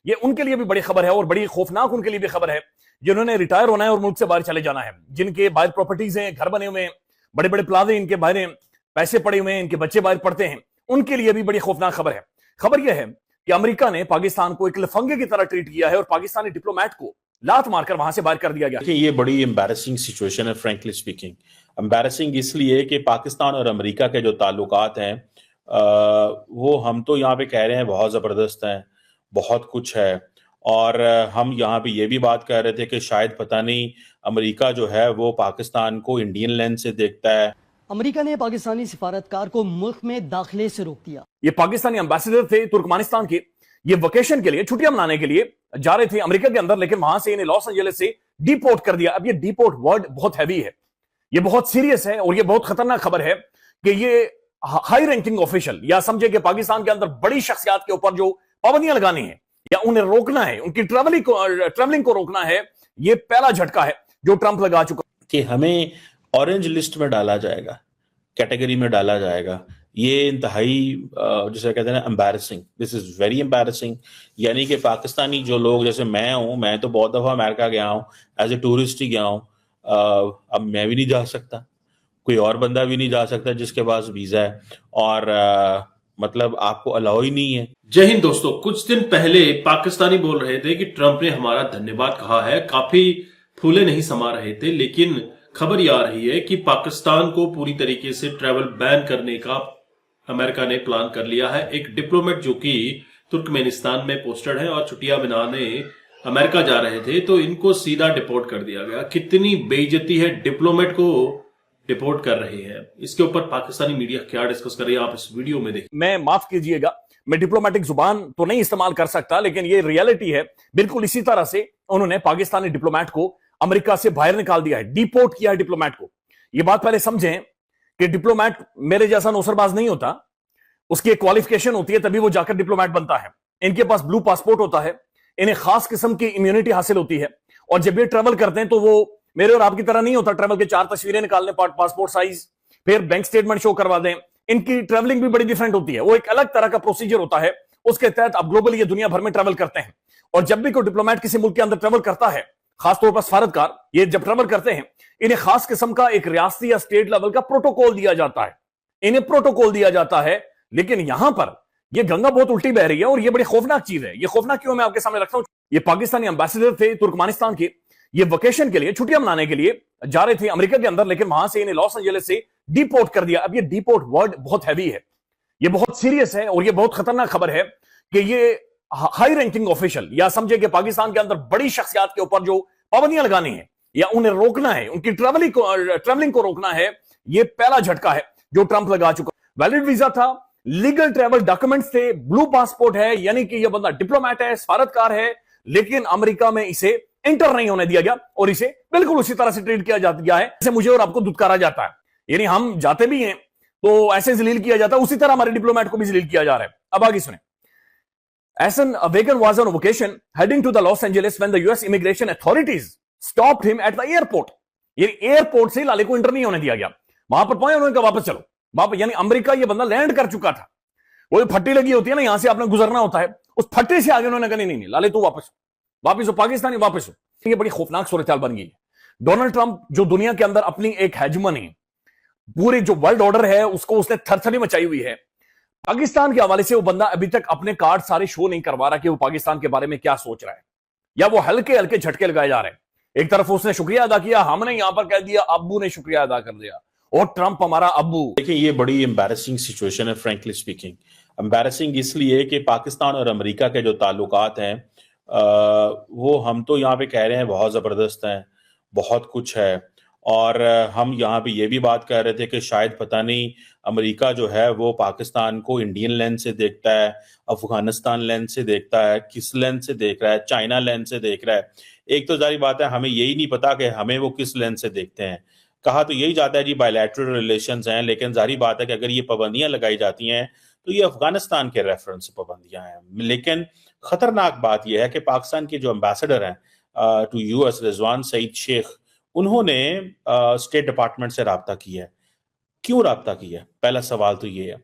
ये उनके लिए भी बड़ी खबर है और बड़ी खौफनाक उनके लिए भी खबर है जिन्होंने रिटायर होना है और मुल्क से बाहर चले जाना है, जिनके बाहर प्रॉपर्टीज हैं, घर बने हुए हैं, बड़े बड़े प्लाजे इनके बाहर हैं, पैसे पड़े हुए हैं, इनके बच्चे बाहर पढ़ते हैं, उनके लिए भी बड़ी खौफनाक खबर है। खबर यह है कि अमेरिका ने पाकिस्तान को एक लफंगे की तरह ट्रीट किया है और पाकिस्तानी डिप्लोमेट को लात मारकर वहां से बाहर कर दिया गया। देखिए, ये बड़ी एम्बैरेसिंग सिचुएशन है, फ्रैंकली स्पीकिंग। एम्बैरेसिंग इसलिए कि पाकिस्तान और अमेरिका के जो ताल्लुकात हैं, वो हम तो यहाँ पे कह रहे हैं बहुत ज़बरदस्त हैं, बहुत कुछ है, और हम यहाँ पे ये भी बात कर रहे थे कि शायद पता नहीं अमेरिका जो है वो पाकिस्तान को इंडियन लेंस से देखता है। अमेरिका ने पाकिस्तानी सिफारतकार को मुल्क में दाखिले से रोक दिया। ये पाकिस्तानी एम्बेसडर थे तुर्कमेनिस्तान के, ये वेकेशन के लिए, छुट्टियां मनाने के लिए जा रहे थे अमेरिका के अंदर, लेकिन वहां से इन्हें लॉस एंजेलिस से डिपोर्ट कर दिया। अब ये डिपोर्ट वर्ड बहुत हैवी है, ये बहुत सीरियस है और ये बहुत खतरनाक खबर है कि ये हाई रैंकिंग ऑफिशियल, या समझे कि पाकिस्तान के अंदर बड़ी शख्सियात के ऊपर जो पाबंदियां लगानी है या उन्हें रोकना है, उनकी ट्रेवलिंग को रोकना है, ये पहला झटका है जो ट्रंप लगा चुका कि हमें ऑरेंज लिस्ट में डाला जाएगा, कैटेगरी में डाला जाएगा। ये इंतहाई जिसे कहते हैं ना embarrassing, this is very embarrassing. यानी कि पाकिस्तानी जो लोग, जैसे मैं हूं, मैं तो बहुत दफा अमेरिका गया हूं, एज ए टूरिस्ट ही गया हूं, अब मैं भी नहीं जा सकता, कोई और बंदा भी नहीं जा सकता जिसके पास वीजा है, और मतलब आपको अलाउ ही नहीं है। जय हिंद दोस्तों, कुछ दिन पहले पाकिस्तानी बोल रहे थे कि ट्रंप ने हमारा धन्यवाद कहा है, काफी फूले नहीं समा रहे थे, लेकिन खबर यह आ रही है कि पाकिस्तान को पूरी तरीके से ट्रैवल बैन करने का अमेरिका ने प्लान कर लिया है। एक डिप्लोमेट जो कि तुर्कमेनिस्तान में पोस्टेड है और छुट्टियां मनाने अमेरिका जा रहे थे, तो इनको सीधा डिपोर्ट कर दिया गया। कितनी बेइज्जती है, डिप्लोमेट को डिपोर्ट कर रहे हैं। इसके ऊपर पाकिस्तानी मीडिया क्या डिस्कस कर रही है, आप इस वीडियो में देखिए। मैं माफ कीजिएगा, मैं डिप्लोमेटिक जुबान तो नहीं इस्तेमाल कर सकता, लेकिन ये रियलिटी है। बिल्कुल इसी तरह से उन्होंने पाकिस्तानी डिप्लोमेट को अमेरिका से बाहर निकाल दिया है, डिपोर्ट किया है डिप्लोमेट को। ये बात पहले समझें कि डिप्लोमेट मेरे जैसा नौसरबाज नहीं होता, उसकी एक क्वालिफिकेशन होती है, तभी वो जाकर डिप्लोमेट बनता है। इनके पास ब्लू पासपोर्ट होता है, इन्हें खास किस्म की इम्यूनिटी हासिल होती है, और जब ये ट्रेवल करते हैं तो वो मेरे और आपकी तरह नहीं होता ट्रेवल के 4 तस्वीरें निकालने, पासपोर्ट साइज, फिर बैंक स्टेटमेंट शो करवा दें। इनकी ट्रेवलिंग भी बड़ी डिफरेंट होती है, वो एक अलग तरह का प्रोसीजर होता है, उसके तहत अब ग्लोबली ये दुनिया भर में ट्रेवल करते हैं। और जब भी कोई डिप्लोमेट किसी मुल्क के अंदर ट्रेवल करता है, खासतौर पर सफारतकार, ये जब ट्रेवल करते हैं, इन्हें खास किस्म का एक रियासती या स्टेट लेवल का प्रोटोकॉल दिया जाता है, इन्हें प्रोटोकॉल दिया जाता है। लेकिन यहां पर यह गंगा बहुत उल्टी बह रही है और यह बड़ी खौफनाक चीज है। यह खौफनाक क्यों मैं आपके सामने रखता हूं। ये पाकिस्तानी एम्बेसडर थे तुर्कमेनिस्तान के, ये वेकेशन के लिए, छुट्टियां मनाने के लिए जा रहे थे अमेरिका के अंदर, लेकिन वहां से इन्हें लॉस एंजेलिस से डिपोर्ट कर दिया। अब ये डिपोर्ट वर्ड बहुत हैवी है, ये बहुत सीरियस है और ये बहुत खतरनाक खबर है कि ये हाई रैंकिंग ऑफिशियल, या समझे कि पाकिस्तान के अंदर बड़ी शख्सियात के ऊपर जो पाबंदियां लगानी है या उन्हें रोकना है, उनकी ट्रेवलिंग को रोकना है, ये पहला झटका है जो ट्रंप लगा चुका। वैलिड वीजा था, लीगल ट्रैवल डॉक्यूमेंट्स थे, ब्लू पासपोर्ट है, यानी कि यह बंदा डिप्लोमेट है, सफारतकार है, लेकिन अमेरिका में इसे इंटर नहीं होने दिया गया और इसे बिल्कुल उसी तरह से ट्रीट किया जा गया है जैसे मुझे और आपको दुत्कारा जाता है। यानी हम जाते भी हैं तो ऐसे जलील किया जाता है, उसी तरह हमारे डिप्लोमेट को भी जलील किया जा रहा है। अब आगे सुने। Asen Wegan was on a vacation heading to the Los Angeles when the US immigration authorities stopped him at the airport. ये एयरपोर्ट से लाले को इंटर नहीं होने दिया गया। वहां पर पहुंचे, उन्होंने कहा वापस चलो वापस। यानी अमेरिका ये बंदा लैंड कर चुका था, वो फट्टी लगी होती है ना, यहां से आपने गुजरना होता है, उस फट्टे से आगे उन्होंने कहा नहीं नहीं लाले तू वापस हो, पाकिस्तानी वापस हो। ये बड़ी खौफनाक सूरत बन गई है। डोनाल्ड ट्रंप जो दुनिया के अंदर अपनी एक हेजमनी, पूरे जो वर्ल्ड ऑर्डर है उसको उसने थरथरी मचाई हुई है, पाकिस्तान के हवाले से वो बंदा अभी तक अपने कार्ड सारे शो नहीं करवा रहा कि वो पाकिस्तान के बारे में क्या सोच रहा है, या वो हल्के हल्के झटके लगाए जा रहे हैं। एक तरफ उसने शुक्रिया अदा किया, हमने यहां पर कह दिया अब्बू ने शुक्रिया अदा कर दिया, और ट्रंप हमारा अब्बू। देखिए, ये बड़ी एम्बैरेसिंग सिचुएशन है, फ्रैंकली स्पीकिंग। एम्बैरेसिंग इसलिए कि पाकिस्तान और अमेरिका के जो ताल्लुकात हैं, वो हम तो यहाँ पे कह रहे हैं बहुत ज़बरदस्त हैं, बहुत कुछ है, और हम यहाँ पे ये भी बात कर रहे थे कि शायद पता नहीं अमेरिका जो है वो पाकिस्तान को इंडियन लेंस से देखता है, अफगानिस्तान लेंस से देखता है, किस लेंस से देख रहा है, चाइना लेंस से देख रहा है। एक तो जारी बात है, हमें यही नहीं पता कि हमें वो किस लेंस से देखते हैं। कहा तो यही जाता है जी बायलैटरल रिलेशंस हैं, लेकिन जारी बात है कि अगर ये पाबंदियां लगाई जाती हैं तो ये अफगानिस्तान के रेफरेंस से पाबंदियां हैं। लेकिन खतरनाक बात यह है कि पाकिस्तान के जो एम्बेसडर हैं टू यूएस, रिजवान सईद शेख, उन्होंने स्टेट डिपार्टमेंट से राब्ता किया है। क्यों राब्ता किया है? पहला सवाल तो ये है।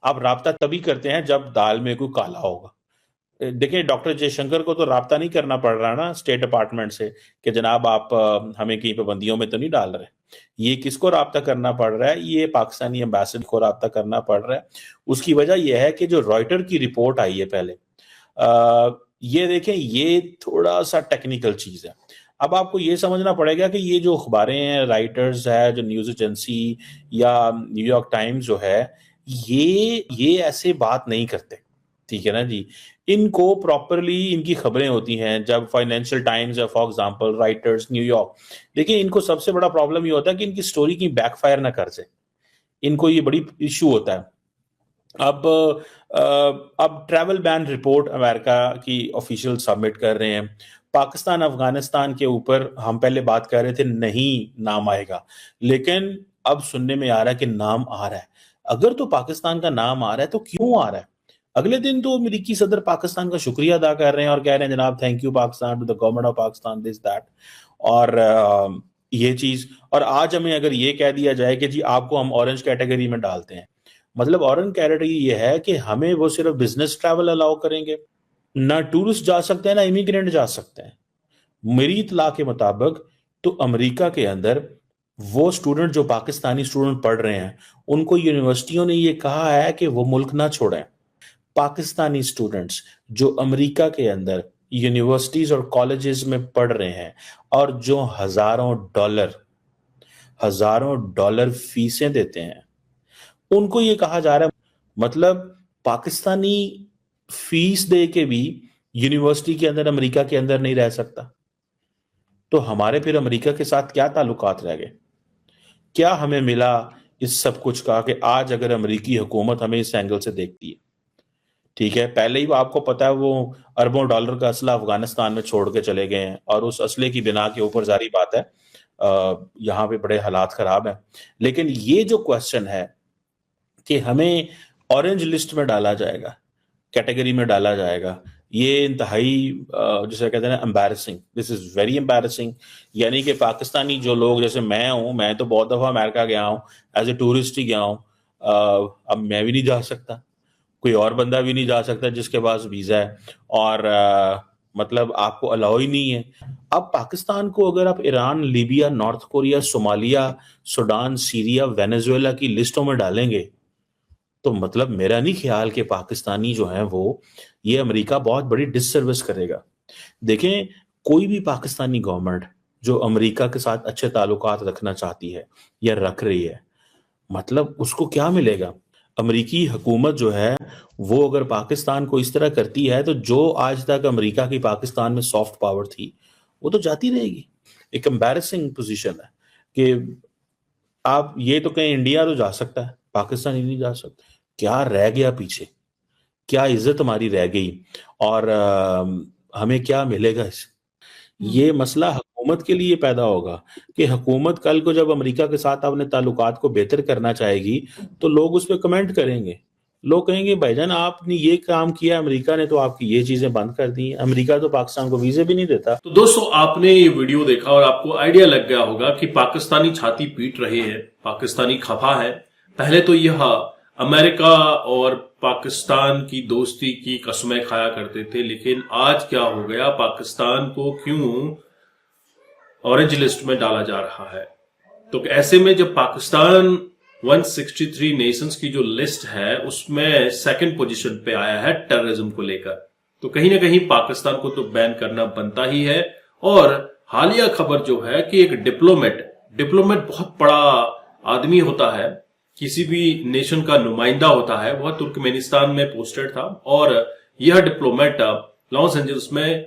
आप राब्ता तभी करते हैं जब दाल में कोई काला होगा। देखिए, डॉक्टर जयशंकर को तो राब्ता नहीं करना पड़ रहा ना स्टेट डिपार्टमेंट से कि जनाब आप हमें कहीं पाबंदियों में तो नहीं डाल रहे। ये किसको राब्ता करना पड़ रहा है? ये पाकिस्तानी एम्बेसडर को राब्ता करना पड़ रहा है। उसकी वजह यह है कि जो रॉयटर की रिपोर्ट आई है पहले, ये देखें, ये थोड़ा सा टेक्निकल चीज है। अब आपको ये समझना पड़ेगा कि ये जो अखबारें हैं, राइटर्स है, जो न्यूज एजेंसी या न्यूयॉर्क टाइम्स जो है, ये ऐसे बात नहीं करते, ठीक है ना जी। इनको प्रॉपरली इनकी खबरें होती हैं। जब फाइनेंशियल टाइम्स है फॉर एग्जांपल, राइटर्स, न्यूयॉर्क, देखिए इनको सबसे बड़ा प्रॉब्लम ये होता है कि इनकी स्टोरी की बैकफायर ना कर जाए। इनको ये बड़ी इशू होता है। अब ट्रैवल बैन रिपोर्ट अमेरिका की ऑफिशियल सबमिट कर रहे हैं। पाकिस्तान अफगानिस्तान के ऊपर हम पहले बात कर रहे थे नहीं नाम आएगा, लेकिन अब सुनने में आ रहा है कि नाम आ रहा है। अगर तो पाकिस्तान का नाम आ रहा है तो क्यों आ रहा है? अगले दिन तो अमेरिकी सदर पाकिस्तान का शुक्रिया अदा कर रहे हैं और कह रहे हैं जनाब thank you Pakistan, to the government of Pakistan, this that, और ये चीज। और आज हमें अगर ये कह दिया जाए कि जी आपको हम ऑरेंज कैटेगरी में डालते हैं, मतलब ऑरेंज कैटेगरी ये है कि हमें वो सिर्फ बिजनेस ट्रैवल अलाउ करेंगे, ना टूरिस्ट जा सकते हैं ना इमिग्रेंट जा सकते हैं। मेरी इतला के मुताबिक तो अमेरिका के अंदर वो स्टूडेंट जो पाकिस्तानी स्टूडेंट पढ़ रहे हैं, उनको यूनिवर्सिटियों ने ये कहा है कि वो मुल्क ना छोड़ें। पाकिस्तानी स्टूडेंट्स जो अमेरिका के अंदर यूनिवर्सिटीज और कॉलेजेस में पढ़ रहे हैं और जो हजारों डॉलर फीसें देते हैं, उनको ये कहा जा रहा है मतलब पाकिस्तानी फीस दे के भी यूनिवर्सिटी के अंदर अमेरिका के अंदर नहीं रह सकता। तो हमारे फिर अमेरिका के साथ क्या ताल्लुकात रह गए? क्या हमें मिला इस सब कुछ का कि आज अगर अमेरिकी हुकूमत हमें इस एंगल से देखती है? ठीक है, पहले ही वो आपको पता है वो अरबों डॉलर का असला अफगानिस्तान में छोड़ के चले गए हैं और उस असले की बिना के ऊपर जारी बात है यहाँ पे बड़े हालात खराब हैं। लेकिन ये जो क्वेश्चन है कि हमें ऑरेंज लिस्ट में डाला जाएगा, कैटेगरी में डाला जाएगा, ये इंतहाई जिसे कहते हैं embarrassing, this is very embarrassing. यानी कि पाकिस्तानी जो लोग, जैसे मैं हूं, मैं तो बहुत दफा अमेरिका गया हूं, एज ए टूरिस्ट ही गया हूं, अब मैं भी नहीं जा सकता, कोई और बंदा भी नहीं जा सकता जिसके पास वीजा है, और मतलब आपको अलाउ ही नहीं है। अब पाकिस्तान को अगर आप Iran, Libya, north Korea, Somalia, Sudan, Syria, Venezuela की लिस्टों में डालेंगे तो मतलब मेरा नहीं ख्याल कि पाकिस्तानी जो है वो ये अमेरिका बहुत बड़ी डिससर्विस करेगा। देखें, कोई भी पाकिस्तानी गवर्नमेंट जो अमेरिका के साथ अच्छे ताल्लुकात रखना चाहती है या रख रही है, मतलब उसको क्या मिलेगा? अमेरिकी हुकूमत जो है वो अगर पाकिस्तान को इस तरह करती है तो जो आज तक अमेरिका की पाकिस्तान में सॉफ्ट पावर थी वो तो जाती रहेगी। एक एम्बैरेसिंग पोजीशन है कि आप ये तो कहीं इंडिया तो जा सकता है, पाकिस्तान ही नहीं जा सकता। क्या रह गया पीछे? क्या इज्जत हमारी रह गई? और हमें क्या मिलेगा इससे? ये मसला हुकूमत के लिए पैदा होगा कि हुकूमत कल को जब अमेरिका के साथ अपने ताल्लुकात को बेहतर करना चाहेगी तो लोग उस पर कमेंट करेंगे। लोग कहेंगे भाईजान आपने ये काम किया, अमेरिका ने तो आपकी ये चीजें बंद कर दी। अमेरिका तो पाकिस्तान को वीजे भी नहीं देता। तो दोस्तों, आपने ये वीडियो देखा और आपको आइडिया लग गया होगा कि पाकिस्तानी छाती पीट रहे हैं, पाकिस्तानी खफा है। पहले तो यह अमेरिका और पाकिस्तान की दोस्ती की कसमें खाया करते थे, लेकिन आज क्या हो गया? पाकिस्तान को क्यों ऑरेंज लिस्ट में डाला जा रहा है? तो ऐसे में जब पाकिस्तान 163 नेशंस की जो लिस्ट है उसमें सेकंड पोजीशन पे आया है टेररिज्म को लेकर, तो कहीं ना कहीं पाकिस्तान को तो बैन करना बनता ही है। और हालिया खबर जो है कि एक डिप्लोमेट बहुत बड़ा आदमी होता है, किसी भी नेशन का नुमाइंदा होता है, वह तुर्कमेनिस्तान में पोस्टेड था और यह डिप्लोमेट लॉस एंजल्स में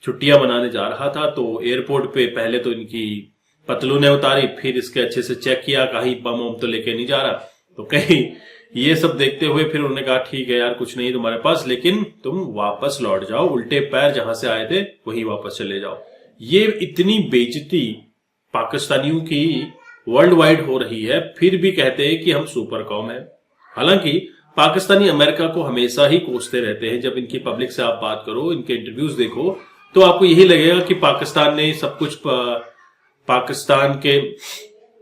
छुट्टियां मनाने जा रहा था। तो एयरपोर्ट पे पहले तो इनकी पतलूनें उतारी, फिर इसके अच्छे से चेक किया कहीं बम वम तो लेके नहीं जा रहा। तो कहीं ये सब देखते हुए फिर उन्होंने कहा ठीक है यार, कुछ नहीं तुम्हारे पास, लेकिन तुम वापस लौट जाओ, उल्टे पैर जहां से आए थे वहीं वापस चले जाओ। ये इतनी बेइज्जती पाकिस्तानियों की वर्ल्ड वाइड हो रही है, फिर भी कहते हैं कि हम सुपर कौम है। हालांकि पाकिस्तानी अमेरिका को हमेशा ही कोसते रहते हैं। जब इनकी पब्लिक से आप बात करो, इनके इंटरव्यूज देखो, तो आपको यही लगेगा कि पाकिस्तान ने सब कुछ पाकिस्तान के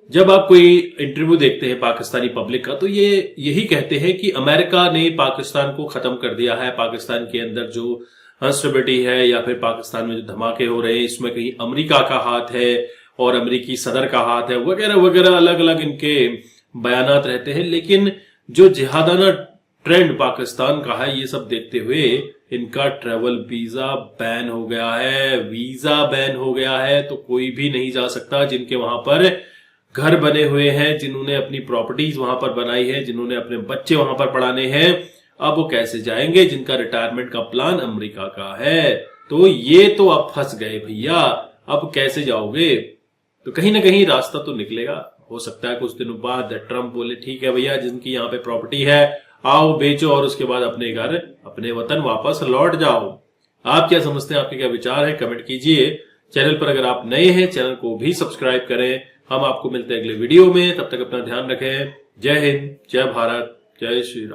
जब आप कोई इंटरव्यू देखते हैं पाकिस्तानी पब्लिक का तो ये यही कहते हैं कि अमेरिका ने पाकिस्तान को खत्म कर दिया है, पाकिस्तान के अंदर जो अनस्टेबिलिटी है या फिर पाकिस्तान में जो धमाके हो रहे हैं इसमें कहीं अमेरिका का हाथ है और अमेरिकी सदर का हाथ है, वगैरह वगैरह अलग अलग इनके बयानात रहते हैं। लेकिन जो जिहादाना ट्रेंड पाकिस्तान का है, ये सब देखते हुए इनका ट्रैवल वीजा बैन हो गया है, वीजा बैन हो गया है। तो कोई भी नहीं जा सकता जिनके वहां पर घर बने हुए हैं, जिन्होंने अपनी प्रॉपर्टीज वहां पर बनाई है, जिन्होंने अपने बच्चे वहां पर पढ़ाने हैं, अब वो कैसे जाएंगे जिनका रिटायरमेंट का प्लान अमेरिका का है। तो ये तो अब फंस गए भैया, अब कैसे जाओगे? तो कहीं ना कहीं रास्ता तो निकलेगा। हो सकता है कुछ दिनों बाद ट्रंप बोले ठीक है भैया, जिनकी यहाँ पे प्रॉपर्टी है आओ बेचो और उसके बाद अपने घर अपने वतन वापस लौट जाओ। आप क्या समझते हैं, आपके क्या विचार है, कमेंट कीजिए। चैनल पर अगर आप नए हैं चैनल को भी सब्सक्राइब करें। हम आपको मिलते हैं अगले वीडियो में, तब तक अपना ध्यान रखें। जय हिंद, जय भारत, जय श्री राम।